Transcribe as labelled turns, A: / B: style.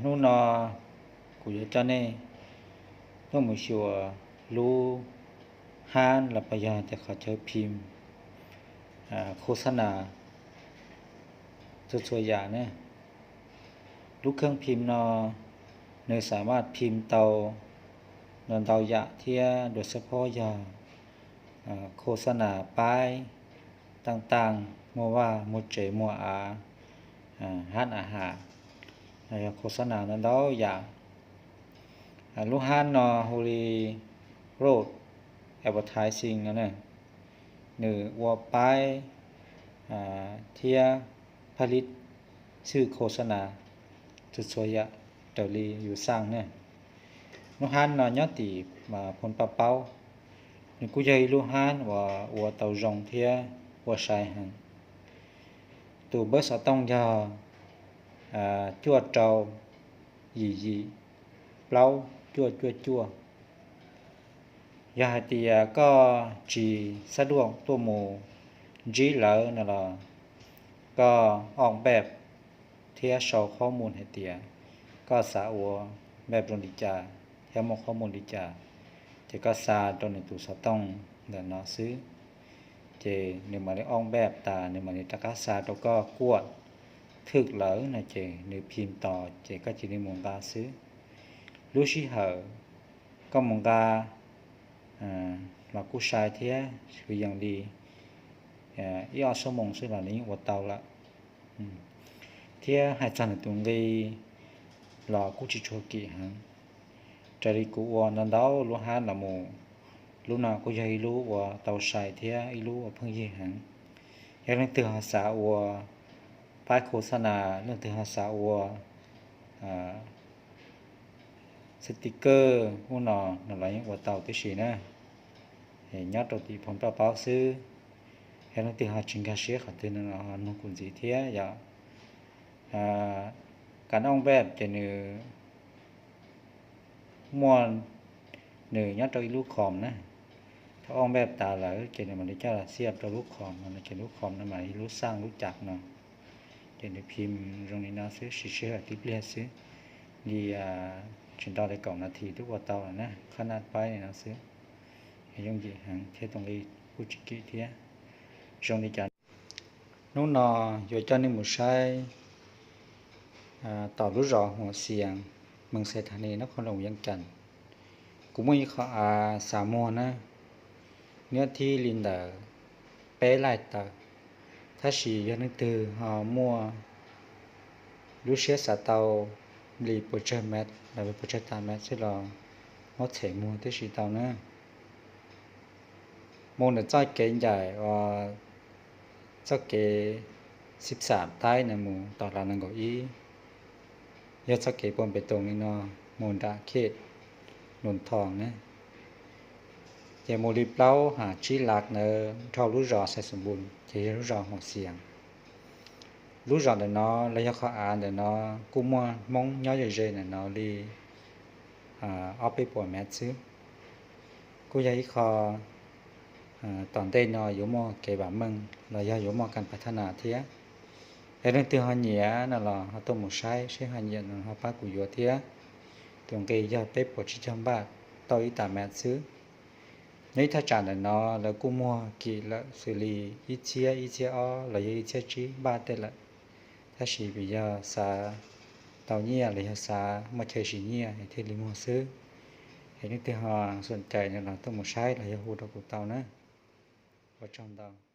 A: นู่นนอกูจะเจ้าเน่ต้องมือชัวรู้ห้านหลับพยาแต่เขาเจอพิมพ์โฆษณาสวยๆอย่างเนี่ยลูกเครื่องพิมพ์นอเนยสามารถพิมพ์เตานอนเตายะเทียโดยเฉพาะยาโฆษณาป้ายต่างๆมัวว่ามุดเจมัวห้านอาหารโฆษณานั้นแล้วอย่างลูกห้านนอฮูลีโรดแอดเวอร์ไทซิ่งนั่นแหละหรือว่าป้ายเทียผลิตชื่อโฆษณาจุดสวยเดลีอยู่สร้างเนี่ยลูกห้านนอยอดตีมาพลปะเป้านี่กูจะลูกห้านว่าเตาจงเทียว่าใช้หันตัวเบอร์สต้องยาจวดเจ้าหยีเปล่าจั่วยาตีก็จีสะดวกตัวหมูจีเหลอนั่นแหละก็ออกแบบเทียชอข้อมูลให้เตียก็สาวแบบรดิจาเทียมข้อมูลดิจาจะก็ซาตอนในตัวสต้องเดินนอซื้อเจในมาในออกแบบตาในมาในตะกัซาตัวก็กวดถึกเหลอนะเจในพิมพ์ต่อเจก็จะในมงกาซื้อลูชิเหอก็มงกาmà cú sai thếคืออย่างดีอีอสมองซึ่งเหล่านี้วัดเตาละเที่ยให้จันตรงนี้หล่อกูจิโชกิฮะจาริกูว่านั่นดาวลูกฮันละโมลูกนากูยังรู้ว่าเตาใส่เที่ยอีรู้ว่าเพิ่งยี่หังอย่างนั้นตื่นหาสาวว่าป้ายโฆษณาเรื่องตื่นหาสาวว่าสติกเกอร์พวกนอนั่นแหละยังว่าเตาที่สีนะเห็นยอดตัวที่ผมเปล่าซื้อเห็นที่หาชิงกาเชียขัดเตือนนั่นนุ่งกุนสีเทียอย่างการออกแบบจะเนื้อมวนเนื้อยอดตัวลูกคอมนะถ้าออกแบบตาแล้วจะเนื้อมันจะจะเสียบตัวลูกคอมมันจะลูกคอมนั่นหมายรู้สร้างรู้จักเนาะจะเนื้อพิมพ์ตรงนี้นะซื้อเชื่อที่เปลี่ยนซื้อดีฉันต่อได้2 นาทีทุกวันเตานะขนาดไปเนี่ยนะซื้อยังgì hàng thế tổng đi của chị kỹ thế trong đi chán nó nọ rồi cho nên một sai tỏ rút rõ hồ xiềng mừng xe thằng này nó không đồng dân trần cũng mới khó xả mua nữa nếu thi linh đờ bé lại tờถ้าchỉ cho nên từ họ mua lúc xe xả tàu lì bộ chơi mét là bộ chơi tàn mét sẽ là có thể mua tới chỉ tàu nữa môn là cho cái dài và cho cái 13 tay này mùต่อ là năng gọi ý nhớ cho cái bồn bê tông này nó môn đã kết nôn thòng này thì môn đi plau hả chỉ lạc nữa thao lú rò sẽ sầm bùn thì lú rò hoặc xiềng lú rò để nó lấy cho họ để nó cũng mong nhớ dây này nó đi ở bên bồn mét xứ cũng vậy khóตอนเต้นอยู่มอเก็บแบบมึงเราอยู่มอการพัฒนาเทียแต่เรื่องตัวหันเหยียนั่นแหละเขาต้องมาใช้หันเหยียนั่นเขาป้ากูอยู่เทียตรงเกยอดเป๊ปปวดชิจำบ้าต่ออีตาแม่ซื้อนี่ถ้าจานแต่นอแล้วกูมัวกี่ละสิริอีเชียอ้อแล้วอีเชียจีบ้าเต้ละถ้าชีวิยาซาเต่าเนี่ยหรือซามาเชชีเนี่ยที่ลิมัวซื้อเห็นนี่ที่หอสนใจนั่นแหละต้องมาใช้แล้วหูดอกกูเต่านะว่าจำได้